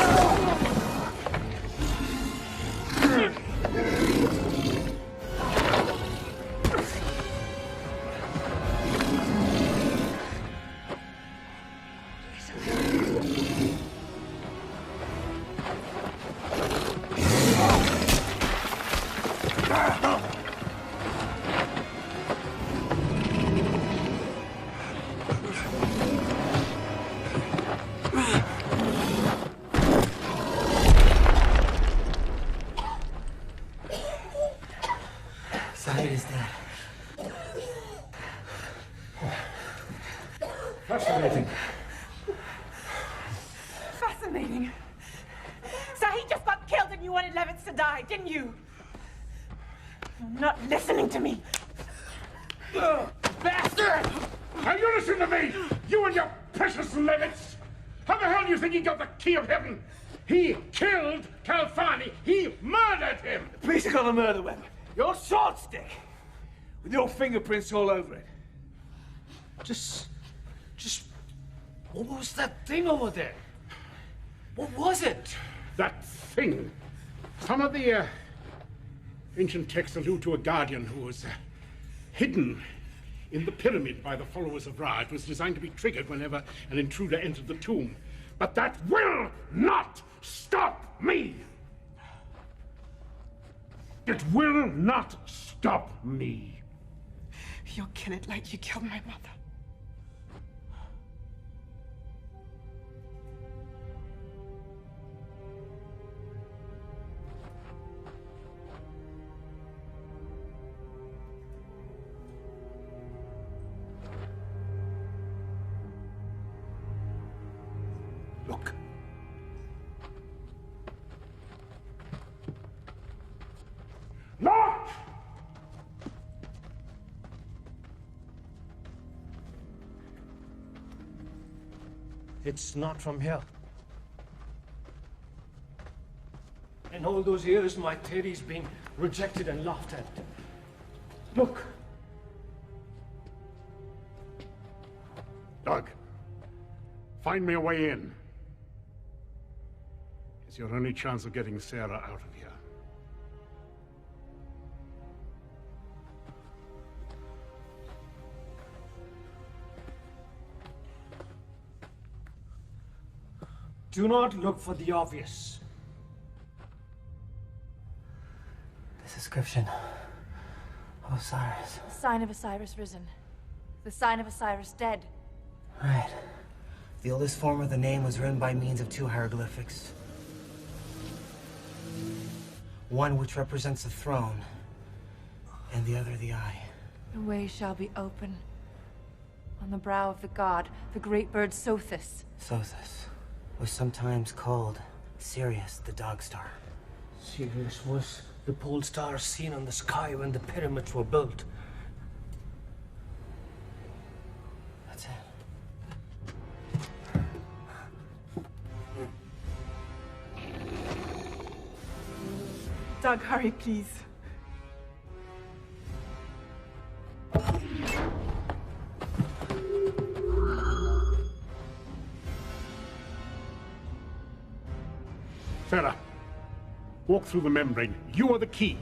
Sahid is dead. Fascinating. Fascinating. Sahid just got killed and you wanted Levitz to die, didn't you? You're not listening to me. Bastard! Now you listen to me! You and your precious Levitz! How the hell do you think he got the key of heaven? He killed Calfani! He murdered him! Piece of a murder weapon. Your sword stick! With your fingerprints all over it. Just... What was that thing over there? What was it? That thing? Some of the ancient texts allude to a guardian who was hidden in the pyramid by the followers of Ra. It was designed to be triggered whenever an intruder entered the tomb. But that will not stop me! It will not stop me! You'll kill it like you killed my mother. Look. Look! It's not from here. In all those years, my theory's been rejected and laughed at. Look. Doug, find me a way in. It's your only chance of getting Sarah out of here. Do not look for the obvious. This inscription of Osiris. The sign of Osiris risen. The sign of Osiris dead. Right. The oldest form of the name was written by means of two hieroglyphics. One which represents the throne, and the other the eye. The way shall be open. On the brow of the god, the great bird Sothis. Sothis was sometimes called Sirius, the dog star. Sirius was the pole star seen on the sky when the pyramids were built. That's it. Doug, hurry, please. Sarah, walk through the membrane. You are the key.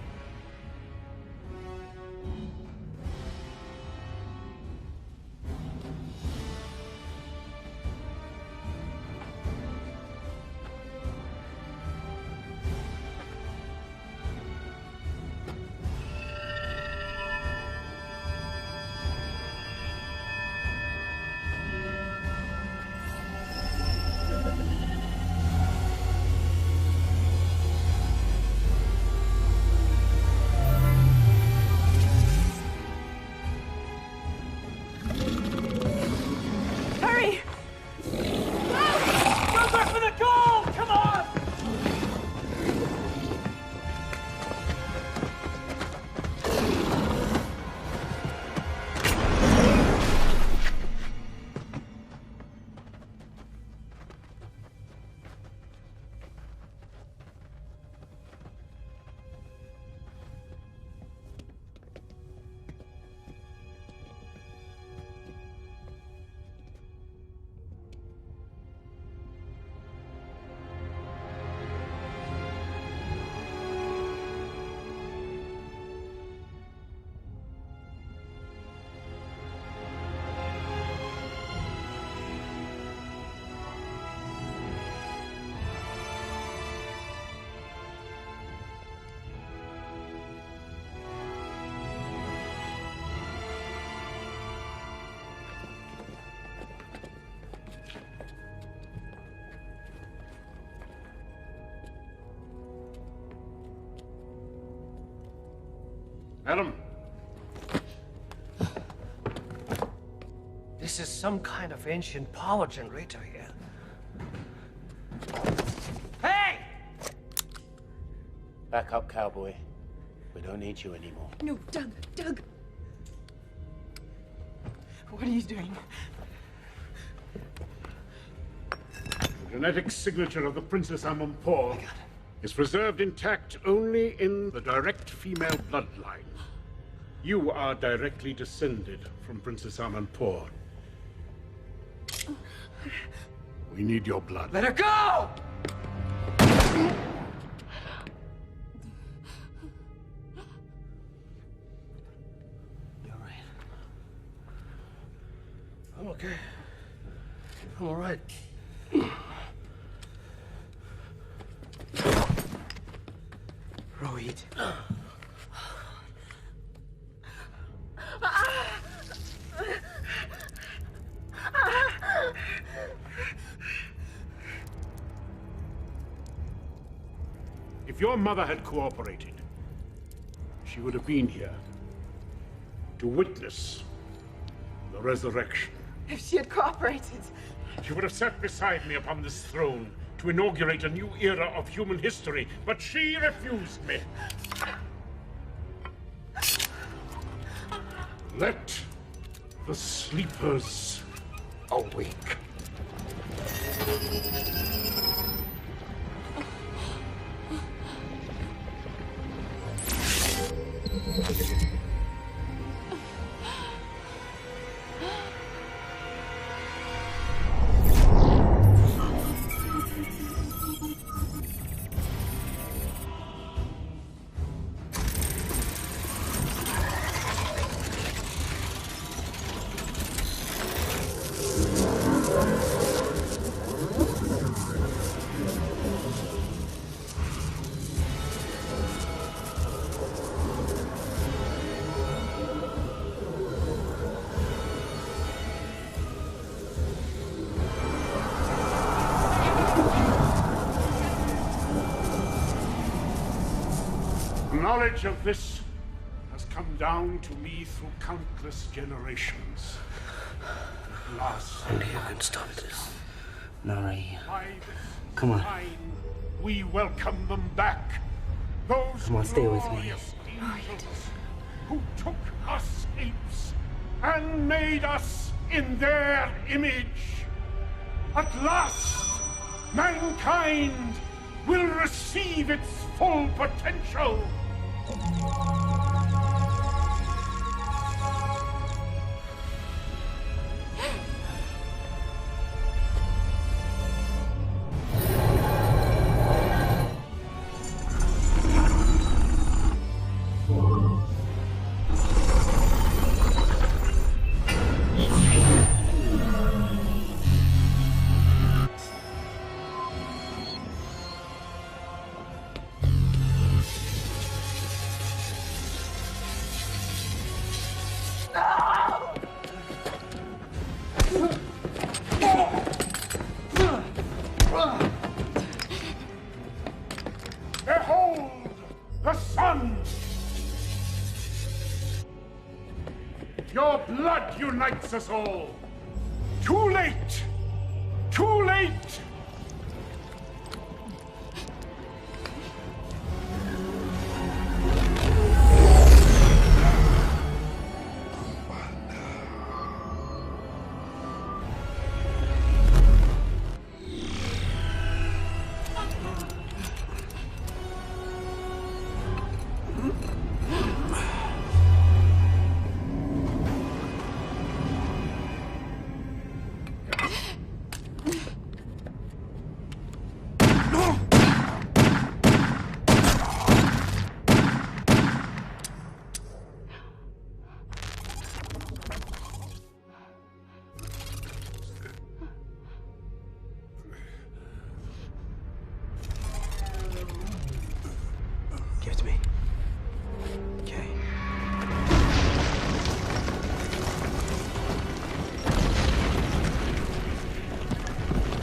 Adam. This is some kind of ancient power generator here. Hey! Back up, cowboy. We don't need you anymore. No, Doug. What are you doing? The genetic signature of the Princess Amanpour is preserved intact only in the direct female bloodline. You are directly descended from Princess Amanpour. We need your blood. Let her go! You're right. I'm okay. I'm all right. Rohit. If your mother had cooperated, she would have been here to witness the resurrection. If she had cooperated. She would have sat beside me upon this throne to inaugurate a new era of human history, but she refused me. Let the sleepers awake. Knowledge of this has come down to me through countless generations. At last, Only you can stop this. Nari. by this Come on. time, we welcome them back. Those Come on, stay with me. glorious angels who took us apes and made us in their image. At last, mankind will receive its full potential. Behold the sun! Your blood unites us all. Too late! Too late! Give it to me. Okay.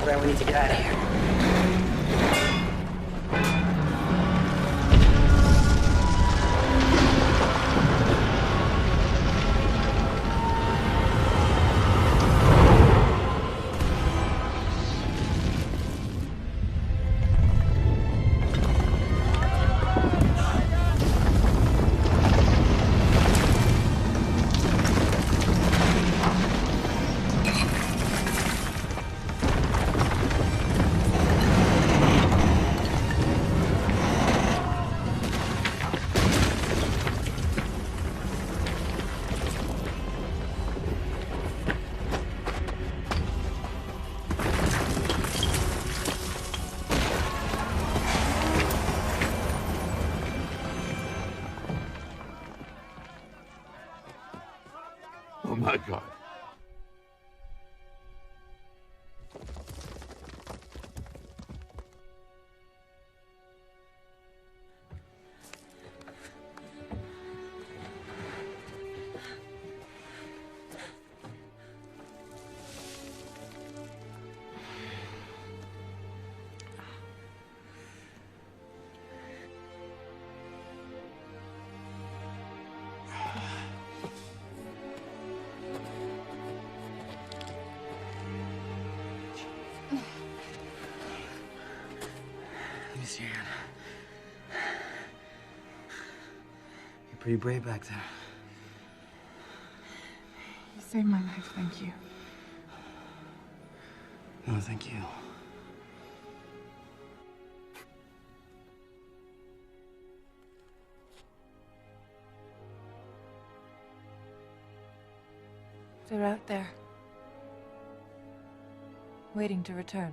All right, we need to get out of here. God. Let me see your hand. You're pretty brave back there. You saved my life, thank you. No, thank you. They're out there, waiting to return.